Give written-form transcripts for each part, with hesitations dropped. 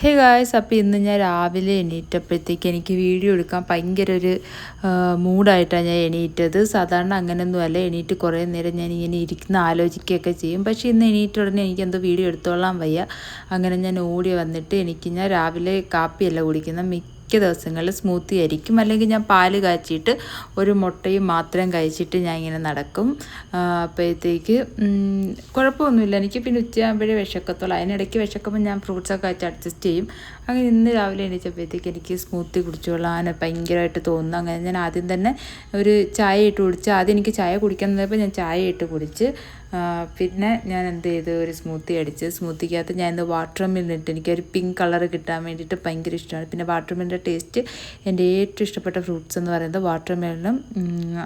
Hey guys, അപ്പോൾ ഇന്ന് ഞാൻ രാവിലെ എണീറ്റപ്പോഴത്തേക്ക് എനിക്ക് വീഡിയോ എടുക്കാൻ ഭയങ്കര ഒരു മൂഡായിട്ടാണ് ഞാൻ എണീറ്റത്. സാധാരണ അങ്ങനെയൊന്നുമല്ല, എണീറ്റ് കുറേ നേരം ഞാൻ ഇങ്ങനെ ഇരിക്കുന്ന ആലോചിക്കുകയൊക്കെ ചെയ്യും. പക്ഷേ ഇന്ന് എണീറ്റ ഉടനെ എനിക്കെന്തോ വീഡിയോ എടുത്തോളാൻ വയ്യ. അങ്ങനെ ഞാൻ ഓടി വന്നിട്ട് ഞാൻ രാവിലെ കാപ്പിയല്ല കുടിക്കുന്നത്, മിക്ക ദിവസങ്ങളിൽ സ്മൂത്തി ആയിരിക്കും, അല്ലെങ്കിൽ ഞാൻ പാല് കാച്ചിയിട്ട് ഒരു മുട്ടയും മാത്രം കഴിച്ചിട്ട് ഞാൻ ഇങ്ങനെ നടക്കും. അപ്പോഴത്തേക്ക് കുഴപ്പമൊന്നുമില്ല, എനിക്ക് പിന്നെ ഉച്ചയാകുമ്പോഴേ വിശക്കത്തുള്ളൂ. അതിനിടയ്ക്ക് വിശക്കുമ്പോൾ ഞാൻ ഫ്രൂട്ട്സൊക്കെ വെച്ച് അഡ്ജസ്റ്റ് ചെയ്യും. അങ്ങനെ ഇന്ന് രാവിലെ എണീച്ചപ്പോഴത്തേക്ക് എനിക്ക് സ്മൂത്തി കുടിച്ചോളാൻ ഭയങ്കരമായിട്ട് തോന്നുന്നു. അങ്ങനെ ഞാൻ ആദ്യം തന്നെ ഒരു ചായ ഇട്ട് കുടിച്ച്, ആദ്യം എനിക്ക് ചായ കുടിക്കാൻ തന്നപ്പോൾ ഞാൻ ചായ ഇട്ട് കുടിച്ച്. പിന്നെ ഞാൻ എന്ത് ചെയ്തു, ഒരു സ്മൂത്തി അടിച്ച്. സ്മൂത്തിക്കകത്ത് ഞാൻ ഇന്ന് വാട്ടർ മെലൺ ഇട്ട്, എനിക്കൊരു പിങ്ക് കളർ കിട്ടാൻ വേണ്ടിയിട്ട് ഭയങ്കര ഇഷ്ടമാണ്. പിന്നെ വാട്ടർ മെലണിൻ്റെ ടേസ്റ്റ്, എൻ്റെ ഏറ്റവും ഇഷ്ടപ്പെട്ട ഫ്രൂട്ട്സ് എന്ന് പറയുന്നത് വാട്ടർ മെലണും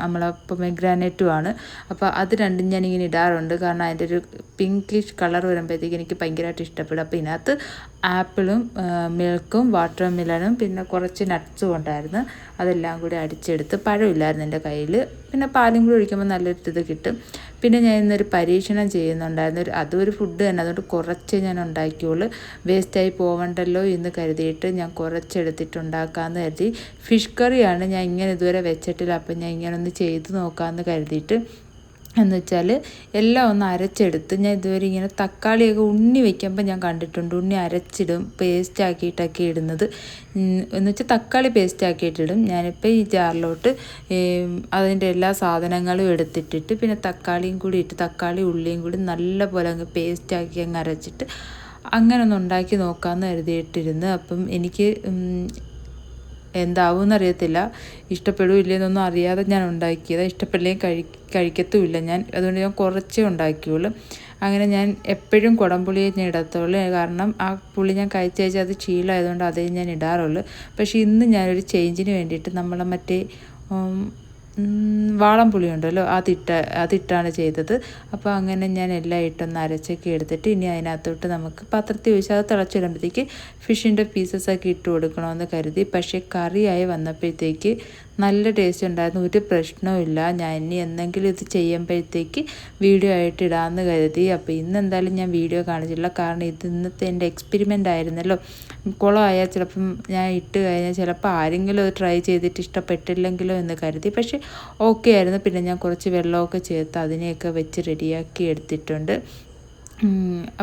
നമ്മളെ പൊമഗ്രാനേറ്റുമാണ്. അപ്പോൾ അത് രണ്ടും ഞാനിങ്ങനെ ഇടാറുണ്ട്, കാരണം അതിൻ്റെ ഒരു പിങ്കിഷ് കളർ വരുമ്പോഴത്തേക്ക് എനിക്ക് ഭയങ്കരമായിട്ട് ഇഷ്ടപ്പെടും. അപ്പോൾ ഇതിനകത്ത് ആപ്പിളും മിൽക്കും വാട്ടർ മെലണും പിന്നെ കുറച്ച് നട്ട്സും ഉണ്ടായിരുന്നു. അതെല്ലാം കൂടി അടിച്ചെടുത്ത്, പഴമില്ലായിരുന്നു എൻ്റെ കയ്യിൽ, പിന്നെ പാലും കൂടി ഒഴിക്കുമ്പോൾ നല്ലൊരു ഇത് കിട്ടും. പിന്നെ ഞാൻ ഇന്നൊരു പരീക്ഷണം ചെയ്യുന്നുണ്ടായിരുന്നു. അതൊരു ഫുഡ് തന്നെ, അതുകൊണ്ട് കുറച്ച് ഞാൻ ഉണ്ടാക്കിയുള്ളൂ, വേസ്റ്റായി പോവണ്ടല്ലോ എന്ന് കരുതിയിട്ട് ഞാൻ കുറച്ചെടുത്തിട്ടുണ്ടാക്കാമെന്ന് കരുതി. ഫിഷ് കറിയാണ്, ഞാൻ ഇങ്ങനെ ഇതുവരെ വെച്ചിട്ടില്ല, അപ്പം ഞാൻ ഇങ്ങനെ ഒന്ന് ചെയ്ത് നോക്കാമെന്ന് കരുതിയിട്ട്. എന്ന് വെച്ചാൽ എല്ലാം ഒന്ന് അരച്ചെടുത്ത്, ഞാൻ ഇതുവരെ ഇങ്ങനെ തക്കാളിയൊക്കെ ഉണ്ണി വയ്ക്കുമ്പോൾ ഞാൻ കണ്ടിട്ടുണ്ട്, ഉണ്ണി അരച്ചിടും, പേസ്റ്റ് ആക്കിയിട്ടൊക്കെ ഇടുന്നത്. എന്ന് വെച്ചാൽ തക്കാളി പേസ്റ്റ് ആക്കിയിട്ടിടും. ഞാനിപ്പോൾ ഈ ജാറിലോട്ട് അതിൻ്റെ എല്ലാ സാധനങ്ങളും എടുത്തിട്ടിട്ട് പിന്നെ തക്കാളിയും കൂടി ഇട്ട്, തക്കാളി ഉള്ളിയും കൂടി നല്ല പോലെ അങ്ങ് പേസ്റ്റ് ആക്കി അങ്ങ് അരച്ചിട്ട് അങ്ങനെ ഒന്ന് ഉണ്ടാക്കി നോക്കാമെന്ന് കരുതിയിട്ടിരുന്ന്. അപ്പം എനിക്ക് എന്താവുമെന്നറിയത്തില്ല, ഇഷ്ടപ്പെടുകയില്ലെന്നൊന്നും അറിയാതെ ഞാൻ ഉണ്ടാക്കിയത്. ഇഷ്ടപ്പെടില്ലെങ്കിൽ കഴിക്കത്തുമില്ല ഞാൻ, അതുകൊണ്ട് ഞാൻ കുറച്ചേ ഉണ്ടാക്കിയുള്ളൂ. അങ്ങനെ ഞാൻ എപ്പോഴും കുടംപുളിയെ ഞാൻ ഇടത്തുള്ളൂ, കാരണം ആ പുളി ഞാൻ കഴിച്ച് അത് ശീലമായതുകൊണ്ട് അതേ ഞാൻ ഇടാറുള്ളൂ. പക്ഷേ ഇന്ന് ഞാനൊരു ചേഞ്ചിന് വേണ്ടിയിട്ട് നമ്മളെ മറ്റേ വാളംപുളി ഉണ്ടല്ലോ, അതിട്ടാണ് ചെയ്തത്. അപ്പോൾ അങ്ങനെ ഞാൻ എല്ലാം ഇട്ടൊന്ന് അരച്ചൊക്കെ എടുത്തിട്ട് ഇനി അതിനകത്തോട്ട് നമുക്ക് പാത്രത്തിൽ ഒഴിച്ച് അത് തിളച്ചിടുമ്പോഴത്തേക്ക് ഫിഷിൻ്റെ പീസസൊക്കെ ഇട്ട് കൊടുക്കണമെന്ന് കരുതി. പക്ഷേ കറിയായി വന്നപ്പോഴത്തേക്ക് നല്ല ടേസ്റ്റ് ഉണ്ടായിരുന്നു, ഒരു പ്രശ്നവുമില്ല. ഞാൻ ഇനി എന്തെങ്കിലും ഇത് ചെയ്യുമ്പോഴത്തേക്ക് വീഡിയോ ആയിട്ട് ഇടാമെന്ന് കരുതി. അപ്പോൾ ഇന്ന് എന്തായാലും ഞാൻ വീഡിയോ കാണിച്ചില്ല, കാരണം ഇത് ഇന്നത്തെ എൻ്റെ എക്സ്പെരിമെൻ്റ് ആയിരുന്നല്ലോ. കുളമായാൽ ചിലപ്പം ഞാൻ ഇട്ട് കഴിഞ്ഞാൽ ചിലപ്പോൾ ആരെങ്കിലും അത് ട്രൈ ചെയ്തിട്ട് ഇഷ്ടപ്പെട്ടില്ലെങ്കിലോ എന്ന് കരുതി. പക്ഷേ ഓക്കെ ആയിരുന്നു. പിന്നെ ഞാൻ കുറച്ച് വെള്ളമൊക്കെ ചേർത്ത് അതിനെയൊക്കെ വെച്ച് റെഡിയാക്കി എടുത്തിട്ടുണ്ട്.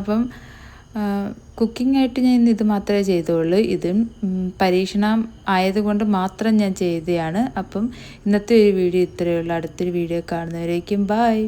അപ്പം കുക്കിങ്ങായിട്ട് ഞാൻ ഇന്ന് ഇത് മാത്രമേ ചെയ്തുള്ളൂ. ഇതും പരീക്ഷണം ആയതുകൊണ്ട് മാത്രം ഞാൻ ചെയ്തതാണ്. അപ്പം ഇന്നത്തെ ഒരു വീഡിയോ ഇത്രയേ ഉള്ളൂ. അടുത്തൊരു വീഡിയോ കാണുന്നവരേക്കും ബായ്.